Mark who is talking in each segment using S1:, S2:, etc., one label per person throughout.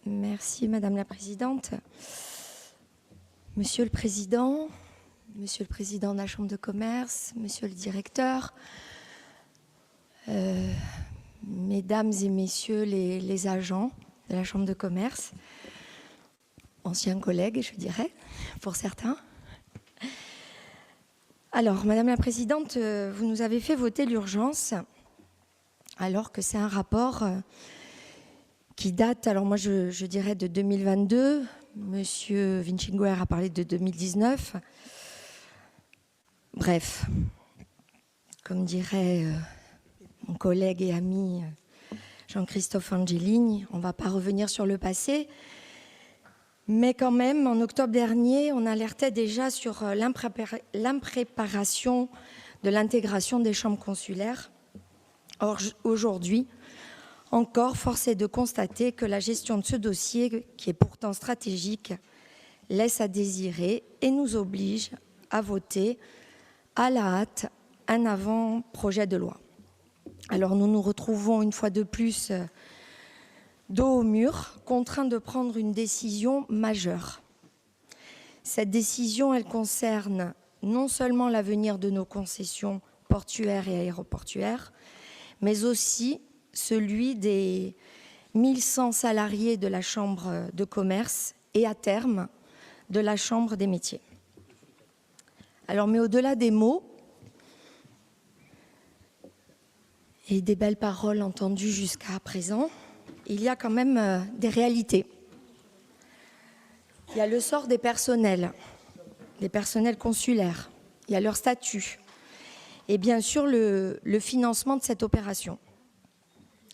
S1: Merci Madame la Présidente. Monsieur le Président de la Chambre de commerce, Monsieur le Directeur, Mesdames et Messieurs les agents de la Chambre de commerce, anciens collègues, je dirais, pour certains. Alors, Madame la Présidente, vous nous avez fait voter l'urgence, alors que c'est un rapport qui date, alors moi je dirais de 2022, Monsieur Vinchinguer a parlé de 2019. Bref, comme dirait mon collègue et ami Jean-Christophe Angelini, on ne va pas revenir sur le passé, mais quand même, en octobre dernier, on alertait déjà sur l'impréparation de l'intégration des chambres consulaires. Or, aujourd'hui, encore, force est de constater que la gestion de ce dossier, qui est pourtant stratégique, laisse à désirer et nous oblige à voter à la hâte un avant-projet de loi. Alors nous nous retrouvons une fois de plus dos au mur, contraints de prendre une décision majeure. Cette décision, elle concerne non seulement l'avenir de nos concessions portuaires et aéroportuaires, mais aussi celui des 1100 salariés de la Chambre de commerce et à terme de la Chambre des métiers. Alors, mais au-delà des mots et des belles paroles entendues jusqu'à présent, il y a quand même des réalités. Il y a le sort des personnels consulaires, il y a leur statut et bien sûr le financement de cette opération.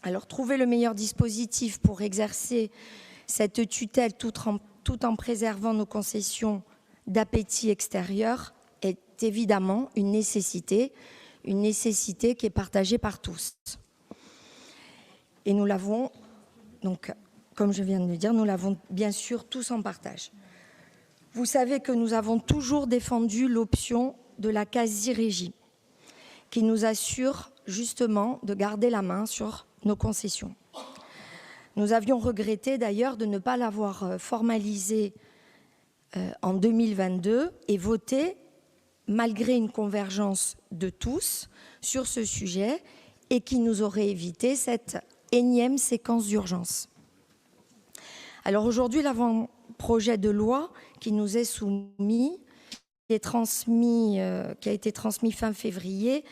S1: Alors, trouver le meilleur dispositif pour exercer cette tutelle tout en préservant nos concessions d'appétit extérieur est évidemment une nécessité qui est partagée par tous. Et nous l'avons, donc, comme je viens de le dire, nous l'avons bien sûr tous en partage. Vous savez que nous avons toujours défendu l'option de la quasi-régie, qui nous assure justement de garder la main sur nos concessions. Nous avions regretté d'ailleurs de ne pas l'avoir formalisé en 2022 et voté malgré une convergence de tous sur ce sujet et qui nous aurait évité cette énième séquence d'urgence. Alors aujourd'hui, l'avant-projet de loi qui nous est soumis, qui a été transmis fin février,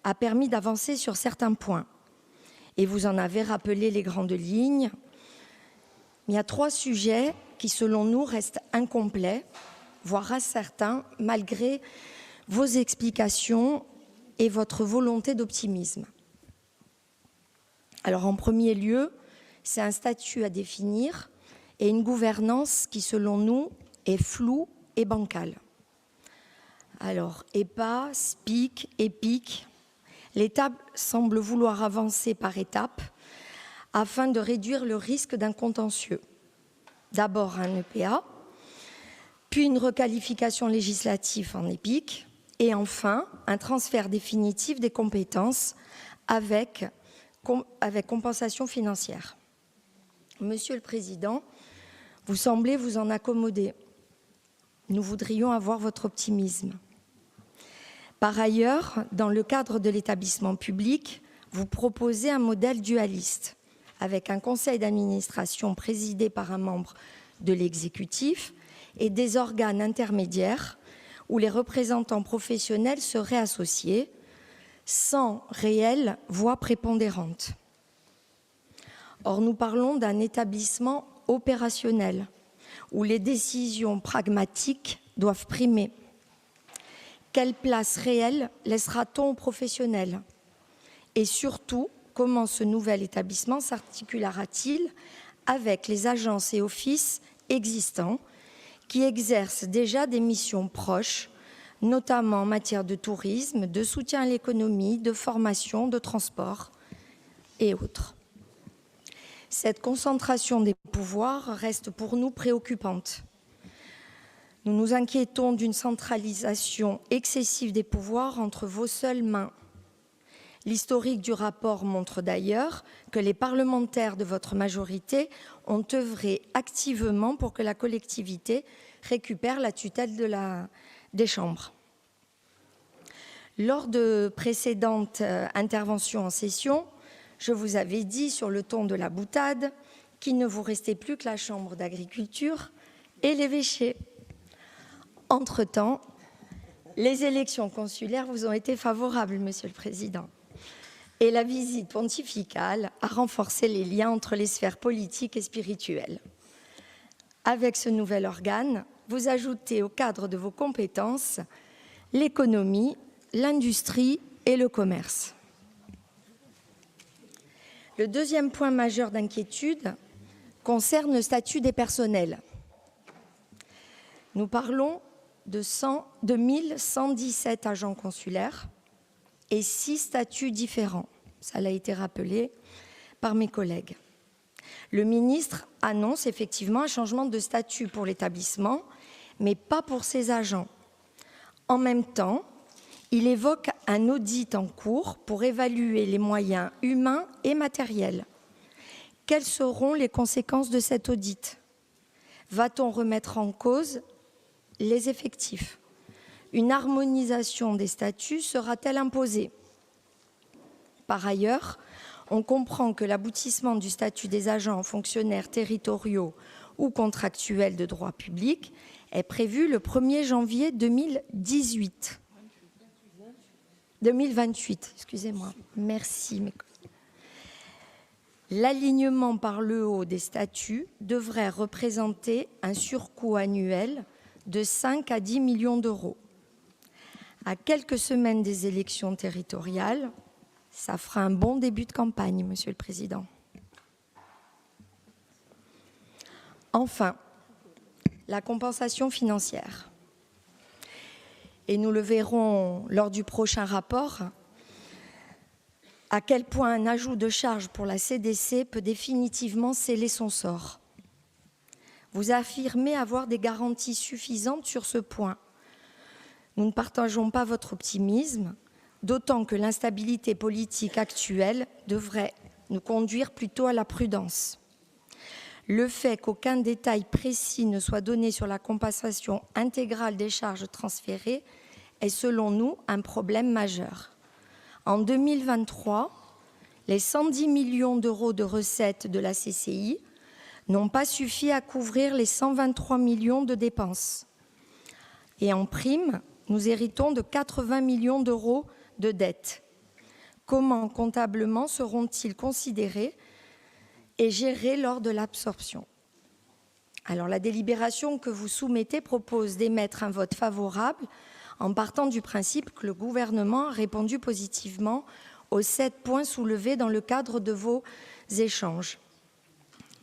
S1: a permis d'avancer sur certains points. Et vous en avez rappelé les grandes lignes. Il y a 3 sujets qui, selon nous, restent incomplets, voire incertains, malgré vos explications et votre volonté d'optimisme. Alors, en premier lieu, c'est un statut à définir et une gouvernance qui, selon nous, est floue et bancale. Alors, EPA, SPIC, EPIC, l'État semble vouloir avancer par étapes afin de réduire le risque d'un contentieux. D'abord un EPA, puis une requalification législative en EPIC et enfin un transfert définitif des compétences avec compensation financière. Monsieur le Président, vous semblez vous en accommoder. Nous voudrions avoir votre optimisme. Par ailleurs, dans le cadre de l'établissement public, vous proposez un modèle dualiste, avec un conseil d'administration présidé par un membre de l'exécutif et des organes intermédiaires où les représentants professionnels seraient associés, sans réelle voix prépondérante. Or, nous parlons d'un établissement opérationnel, où les décisions pragmatiques doivent primer. Quelle place réelle laissera-t-on aux professionnels? Et surtout, comment ce nouvel établissement s'articulera-t-il avec les agences et offices existants qui exercent déjà des missions proches, notamment en matière de tourisme, de soutien à l'économie, de formation, de transport et autres. Cette concentration des pouvoirs reste pour nous préoccupante. Nous nous inquiétons d'une centralisation excessive des pouvoirs entre vos seules mains. L'historique du rapport montre d'ailleurs que les parlementaires de votre majorité ont œuvré activement pour que la collectivité récupère la tutelle des chambres. Lors de précédentes interventions en session, je vous avais dit sur le ton de la boutade qu'il ne vous restait plus que la Chambre d'agriculture et l'évêché. Entre-temps, les élections consulaires vous ont été favorables, Monsieur le Président. Et la visite pontificale a renforcé les liens entre les sphères politiques et spirituelles. Avec ce nouvel organe, vous ajoutez au cadre de vos compétences l'économie, l'industrie et le commerce. Le deuxième point majeur d'inquiétude concerne le statut des personnels. Nous parlons de 1117 agents consulaires et 6 statuts différents. Ça a été rappelé par mes collègues. Le ministre annonce effectivement un changement de statut pour l'établissement, mais pas pour ses agents. En même temps, il évoque un audit en cours pour évaluer les moyens humains et matériels. Quelles seront les conséquences de cet audit? Va-t-on remettre en cause les effectifs? Une harmonisation des statuts sera-t-elle imposée? Par ailleurs, on comprend que l'aboutissement du statut des agents fonctionnaires territoriaux ou contractuels de droit public est prévu le 1er janvier 2028. 2028, excusez-moi. Merci. L'alignement par le haut des statuts devrait représenter un surcoût annuel de 5 à 10 millions d'euros. À quelques semaines des élections territoriales, ça fera un bon début de campagne, Monsieur le Président. Enfin, la compensation financière. Et nous le verrons lors du prochain rapport, à quel point un ajout de charge pour la CDC peut définitivement sceller son sort. Vous affirmez avoir des garanties suffisantes sur ce point. Nous ne partageons pas votre optimisme, d'autant que l'instabilité politique actuelle devrait nous conduire plutôt à la prudence. Le fait qu'aucun détail précis ne soit donné sur la compensation intégrale des charges transférées est, selon nous, un problème majeur. En 2023, les 110 millions d'euros de recettes de la CCI n'ont pas suffi à couvrir les 123 millions de dépenses. Et en prime, nous héritons de 80 millions d'euros de dettes. Comment comptablement seront-ils considérés et gérés lors de l'absorption? Alors, la délibération que vous soumettez propose d'émettre un vote favorable en partant du principe que le gouvernement a répondu positivement aux 7 points soulevés dans le cadre de vos échanges.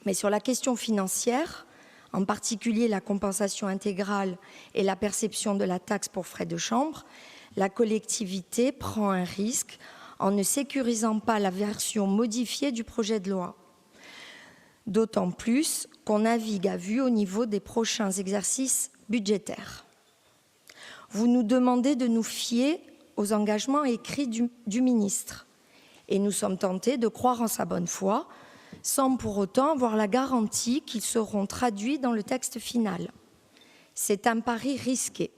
S1: Mais sur la question financière, en particulier la compensation intégrale et la perception de la taxe pour frais de chambre, la collectivité prend un risque en ne sécurisant pas la version modifiée du projet de loi. D'autant plus qu'on navigue à vue au niveau des prochains exercices budgétaires. Vous nous demandez de nous fier aux engagements écrits du ministre et nous sommes tentés de croire en sa bonne foi sans pour autant avoir la garantie qu'ils seront traduits dans le texte final. C'est un pari risqué.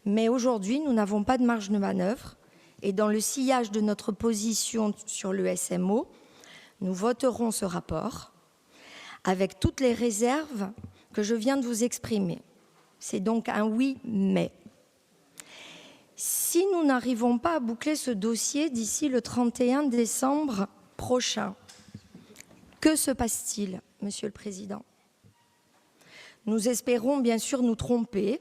S1: Mais aujourd'hui, nous n'avons pas de marge de manœuvre et dans le sillage de notre position sur le SMO, nous voterons ce rapport avec toutes les réserves que je viens de vous exprimer. C'est donc un oui, mais. Si nous n'arrivons pas à boucler ce dossier d'ici le 31 décembre prochain, que se passe-t-il, Monsieur le Président? Nous espérons bien sûr nous tromper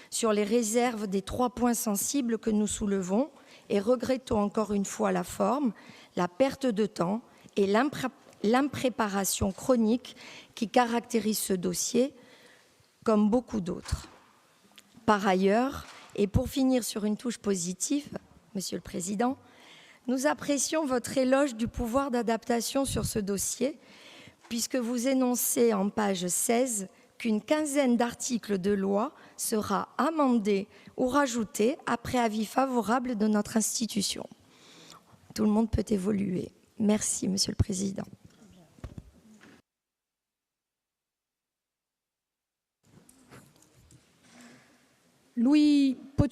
S1: sur les réserves des 3 points sensibles que nous soulevons et regrettons encore une fois la forme, la perte de temps et l'impréparation chronique qui caractérise ce dossier, comme beaucoup d'autres. Par ailleurs, et pour finir sur une touche positive, Monsieur le Président, nous apprécions votre éloge du pouvoir d'adaptation sur ce dossier, puisque vous énoncez en page 16 qu'une quinzaine d'articles de loi sera amendée ou rajoutée après avis favorable de notre institution. tout le monde peut évoluer. Merci, Monsieur le Président.
S2: Louis Pozzo